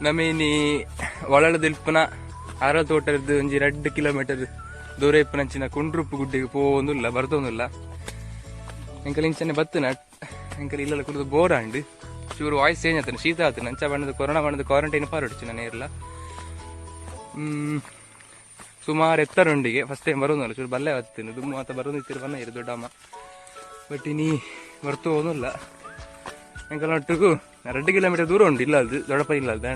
ನಮೇನಿ ವಳಲ ದಿಲ್ಪನ ಅರಳತೋಟದ್ದು ಒಂಜಿ 2 ಕಿಲೋಮೀಟರ್ ದೂರ ಇಪ್ಪನಂಚಿನ ಕುಂಡ್ರುಪ್ಪು ಗುಡ್ಡೆಗೆ ಪೋವೊಂದುಲ್ಲ ಬರ್ತೊಂದುಲ್ಲ ಎಂಕಲ್ ಇಂಚನೆ ಬತ್ತನ ಎಂಕಲ್ ಇಲ್ಲೆಲ್ಲ ಕುಡಿದು ಬೋರ್ ಆಂಡ್ ಚೂರು ವಾಯ್ಸ್ ಚೇಂಜ್ ಆತನ ಶೀತ ಆತನ ಅಂಚ ಬಣ್ಣದ ಕೊರೋನಾ ಬಣ್ಣದ ಕ್ವಾರಂಟೈನ್ ಪಾರೊಡ್ಚು ನಾನು ಇರಲ್ಲ ಸುಮಾರು ಎತ್ತರೊಂಡಿಗೆ ಫಸ್ಟ್ ಟೈಮ್ ಬರೋದಲ್ಲ ಚೂರು ಬಲ್ಲೆ ಹತ್ತೀನಿ ದುಮ್ಮು ಆತ ಬರೋದಿತ್ತಿರ ಬನ್ನ ಇರು ದೊಡ್ಡಮ್ಮ ಬಟ್ ಇನಿ ಬರ್ತು ಹೋಗೋದಿಲ್ಲ ಎಂಕಲ್ ಒಟ್ಟಿಗೂ 2 ಕಿಲೋಮೀಟರ್ ದೂರ ಉಂಟು ಇಲ್ಲ ಅದು ದೊಡ್ಡಪ್ಪ ಇಲ್ಲ ಅದು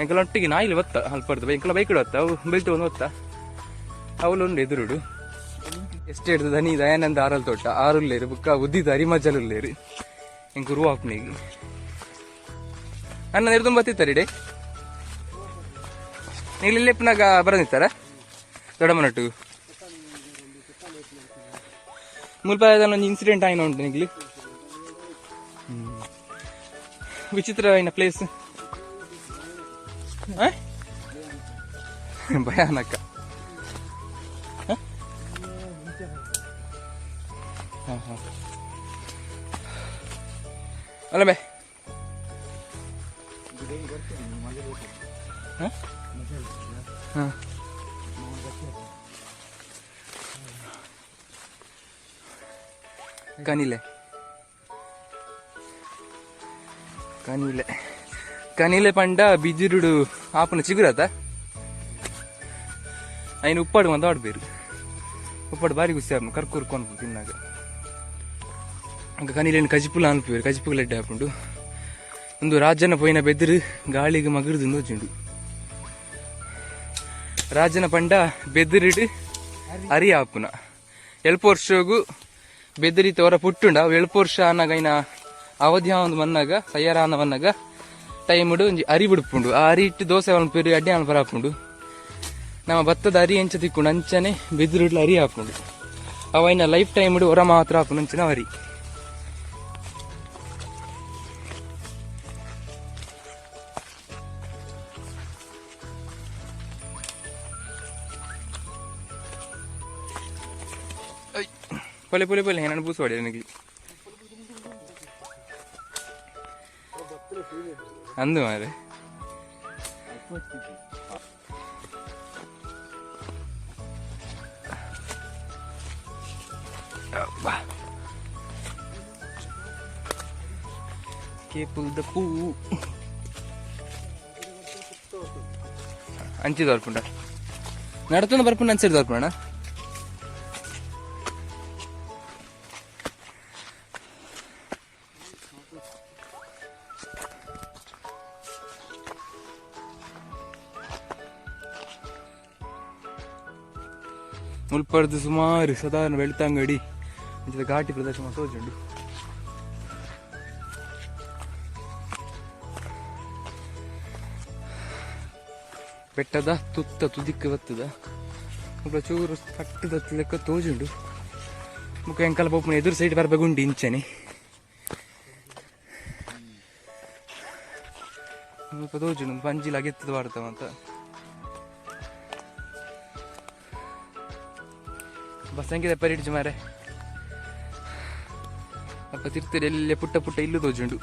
ಎಂಕಲ್ ಒಟ್ಟಿಗೆ ನಾ ಇಲ್ಲಿ ಬತ್ತ ಅಲ್ಪ ಬರ್ತದೆ ಎಂಕಲ ಬೈಕ್ ಇಡತ್ತ ಅವು ಬೆಲ್ಟ್ ಒಂದು ಹೊತ್ತ ಅವಲೊಂದು ಎದುರುಡು ಎಷ್ಟು ಹಿಡ್ದು ದನಿ ದಯಾನಂದ ಆರಲ್ತೋಟ ಆರುಲ್ಲೇರು ಬುಕ್ಕ ಉದ್ದಿತ ಅರಿಮಜಲುಲ್ಲೇರು ಎಂಕು ರುವಾಪ್ನಿಗೆ ಅನ್ನ ನೀರು ತುಂಬ ಬತ್ತಿತ್ತಾರೆ ಡೇ ನೀವು ಇಲ್ಲೆಪ್ಪನಾಗ ಬರೋದಿತ್ತಾರ ದೊಡ್ಡಮ್ಮನೊಟ್ಟಿಗೂ ಮುಲ್ಪಾಯದಲ್ಲಿ ಇನ್ಸಿಡೆಂಟ್ ಆಯ್ನ ಉಂಟು ನಿಗ್ಲಿ ವಿಚಿತ್ರವಾದ ಪ್ಲೇಸ್ ಭಯಾನಕ ಅಲ್ಲ ಬೇ ಕನಿಲೆ ಕನಿಲೆ ಕನಿಲೆ ಪಂಡ ಬಿಜಿರುಡು ಆಪನ ಚಿಗುರತ ಅಯ್ನ ಉಪ್ಪಾಡು ಮಂದ ಆಡ್ಬೇರು ಉಪ್ಪಾಡು ಬಾರಿ ಗುಸ್ಸಿ ಆಪನು ಕರ್ಕೂರ್ಕೊಂಡು ತಿನ್ನಾಗ ಕನಿಲೇನು ಕಜಿಪುಲ ಅನ್ಪೇರು ಕಜಿಪುಗಳ ಎಡ್ಡೆ ಹಾಕೊಂಡು ಒಂದು ರಾಜನ ಪೋಯಿನ ಬೆದ್ರು ಗಾಳಿಗೆ ಮಗರ್ದು ನೋಜುಂಡು ರಾಜನ ಪಂಡ ಬೆದರಿಡು ಅರಿ ಆಪುನ ಎಲ್ಪ ವರ್ಷಗೂ ಬೆದರಿತ ಹೊರ ಪುಟ್ಟುಂಡ ಅವು 7 ವರ್ಷ ಅನ್ನಗೈನ ಅವಧಿ ಒಂದು ಮನ್ನಾಗ ಸಯ್ಯಾರ ಅನ್ನ ಮನ್ನಾಗ ಟೈಮ್ ಇಡು ಒಂಜಿ ಅರಿ ಬಿಡ್ಪುಂಡು ಆ ಅರಿ ಇಟ್ಟು ದೋಸೆ ಅವನ ಪೇರು ಅಡ್ಡಿ ಅವನು ಬರಾಪುಂಡು ನಮ್ಮ ಭತ್ತದ ಅರಿ ಎಂಚ ತಿಕ್ಕೊಂಡು ಅಂಚನೆ ಬೆದರಿಡ್ಲು ಅರಿ ಹಾಕೊಂಡು ಅವೈನ ಲೈಫ್ ಟೈಮ್ ಇಡು ಹೊರ ಮಾತ್ರ ಹಾಪುಂಡು ಅಂಚಿನ ಅರಿ ಪೊಲೆ ಪೊಲೆ ಪೊಲೆ ನಾನು ಬೂಸು ಹೊಡೆ ನನಗೆ ಅಂದು ಮಾರೆ ಕೇಪುಲ್ದ ಪೂ ಅಂಚಿ ದೊರ್ಪುಂಡ ನಡತೊಂದು ಬರ್ಪುಂಡ ಅಂಚಿ ದೊರ್ಪುಣ ಮುಲ್ಪಡ್ದು ಸುಮಾರು ಸಾಧಾರಣ ಬೆಳ್ತಂಗಡಿ ಘಾಟಿ ಪ್ರದೇಶ ತೋಜುಂಡು ಬೆಟ್ಟದ ತುತ್ತ ತುದಿಕ್ಕೆ ಬತ್ತದ ಮುಖ ಚೂರು ಕಟ್ಟದ ಲೆಕ್ಕ ತೋಜುಂಡು ಮುಖ ಎಂಕಲ ಪೋಪುನ ಎದುರು ಸೈಡ್ ಬರ್ಬೇಕುಂಡು ಇಂಚನೆ ಮುಖ ತೋಜುಂಡು ಪಂಜಿಲ ಗೆತ್ತದ ಬಾಡ್ತಾವಂತ ಬಸ್ ಸಂಖ್ಯೆ ಪರಿಡಿಜು ಮಾರೆ ಅಪ್ಪ ತಿರ್ತದೆ ಎಲ್ಲೇ ಪುಟ್ಟ ಪುಟ್ಟ ಇಲ್ಲು ತೋಜುಂಡು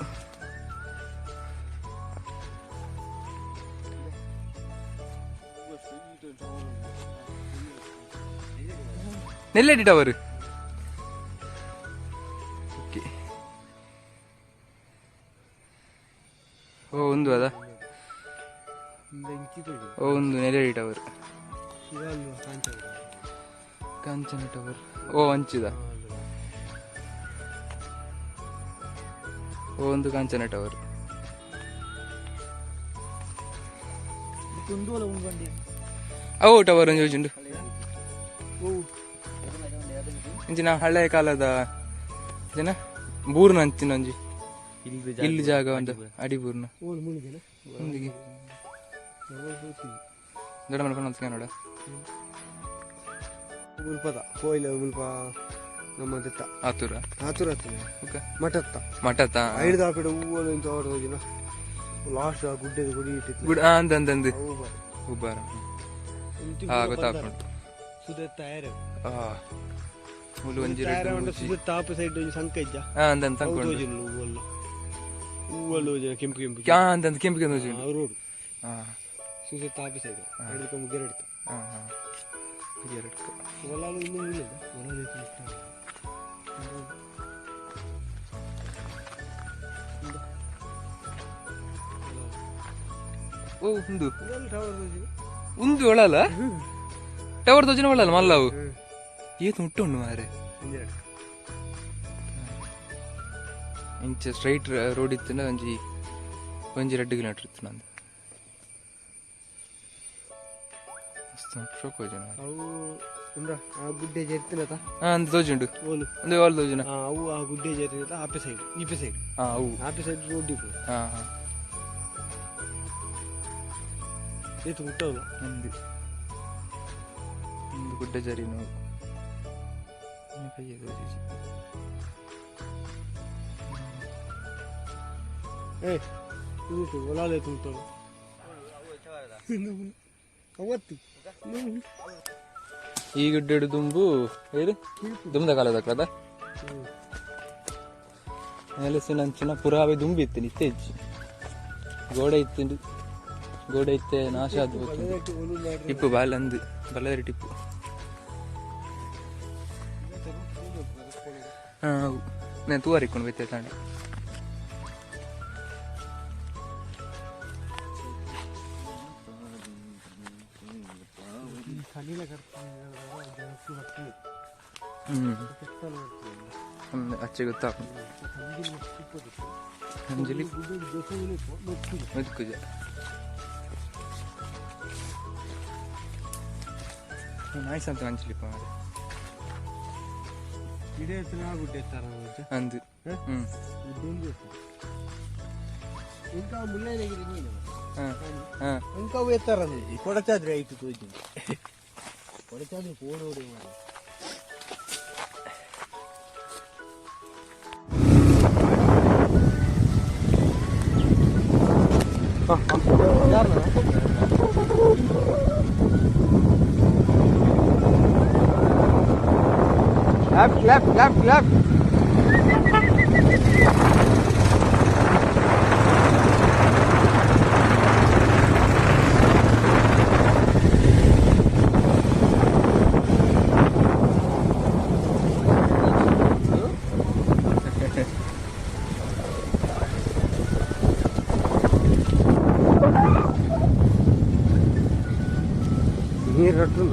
ನೆಲ್ಲೆಡಿಟ ಅವರು ಓ ಒಂದು ಅದ ಓ ಒಂದು ನೆಲ್ಲೆಡಿಟ ಅವರು ಕಾಂಚನ ಟವರ್ ಓ ಹಂಚಿದ ಓ ಒಂದು ಕಾಂಚನ ಟವರ್ ಅವು ಟವರ್ ಒಂದು ಯೋಜುಂಡು ಇಂಚಿನ ಹಳೆಯ ಕಾಲದ ಜನ ಬೂರ್ನ ಅಂಚಿನ ಒಂಜಿ ಇಲ್ಲಿ ಜಾಗ ಒಂದು ಅಡಿಬೂರ್ನ ದೊಡ್ಡ ಮನೆ ನೋಡ ಮುಲ್ಪದ ಕೋಯಿಲೆ ಮುಲ್ಪ ನಮ್ಮ ಆತುರ ಆತುರ ಮಠತ್ತ ಮಠತ್ತ ಐದು ಆಪಿಡ ಹೂವಲ್ಲಿ ಹೋಗಿನ ಲಾಸ್ಟ್ ಗುಡ್ಡೆ ಗುಡಿ ಇಟ್ಟಿತ್ತು ಗುಡ್ ಅಂದಂದು ಉಬ್ಬಾರ ಗೊತ್ತಾಗ್ತುಂಟು ಸುದತ್ತ ಆಯರ ಮುಲು ಒಂಜಿ ಸುದತ್ತ ಆಪ ಸೈಡ್ ಒಂಜಿ ಸಂಕ ಇಜ್ಜ ಅಂದಂದು ಸಂಕ ಹೂವಲ್ಲಿ ಕೆಂಪು ಕೆಂಪು ಅಂತಂದು ಕೆಂಪು ಕೆಂಪು ರೋಡ್ ಹಾಂ ಸುತ್ತ ಆಫಿ ಸೈಡ್ ಎರಡು ಮುಗ್ಗೆರಡು ಹಾಂ ಹಾಂ ಎರಡು ವಲಾಲು ಇನ್ನೂ ಇಲ್ಲ ಓ ಒಂದು ಒಳಲ್ಲ ಟವರ್ ತೋಜಿನ ಒಳ್ಳಲ್ಲ ಮಲ್ಲವು ಏತು ಮುಟ್ಟುಂಡು ಮಾರೆ ಇಂಚ ಸ್ಟ್ರೈಟ್ ರೋಡ್ ಇತ್ತು ಒಂಜಿ 2 ಕಿಲೋಮೀಟರ್ ಇತ್ತು ನಂದು ಅವು ಆ ಗುಡ್ಡೆ ಜರ್ತಿನತ ಅಂದ್ ತೋಜುಂಡು ಓಲು ಒಂದು ವಾಲ್ ತೋಜುನ ಅವು ಆ ಗುಡ್ಡೆ ಜರ್ತಿನತ ಆಪೆ ಸೈಡ್ ಈಪೆ ಸೈಡ್ ಅವು ಆಪೆ ಸೈಡ್ ರೋಡ್ ಇಪ್ಪು ಏತು ಮುಟ್ಟವಲ್ಲ ಒಂದು ಗುಡ್ಡೆ ಜರಿ ನೋವು ಕೈಯ ತೋಜಿಸಿ ಇದು ವಲಾಲೆ ತುಂಬ್ತಾವ ಅವತ್ತು ಈ ಗುಡ್ಡೆ ದುಂಬು ಹೇಳಿ ದುಂಬದ ಕಾಲದಕ್ಕದ ನೆಲಸಿನಂಚಿನ ಪುರಾವೆ ದುಂಬಿತ್ತು ನಿತ್ತೆಜ್ಜಿ ಗೋಡೆ ಇತ್ತು ಗೋಡೆ ಇತ್ತೆ ನಾಶ ಆದ ಟಿಪ್ಪು ಬಾಲಂದು ಬಲ್ಲದರಿ ಟಿಪ್ಪು ಹಾಂ ನಾನು ತೂವರಿಕೊಂಡು ಬೈತೆ ತಾಂಡ ಅಚ್ಚೆ ಗೊತ್ತಾಗ ಅಂಜಲಿ ಮೆದುಕುಜ ನಾಯ್ಸ್ ಅಂತ ಅಂಜಲಿಪ್ಪ ಮಾರೆ ಇಡೇ ಗುಡ್ಡೆ ಎತ್ತಾರ ಅಂದು ఇంకా ముల్లైనగిరి ఇంకా ఎత్తారు కొడచాద్రి అయితే తోచింది కొడచాద్రి పోనోడు left ನೀರು ರಟ್ಟು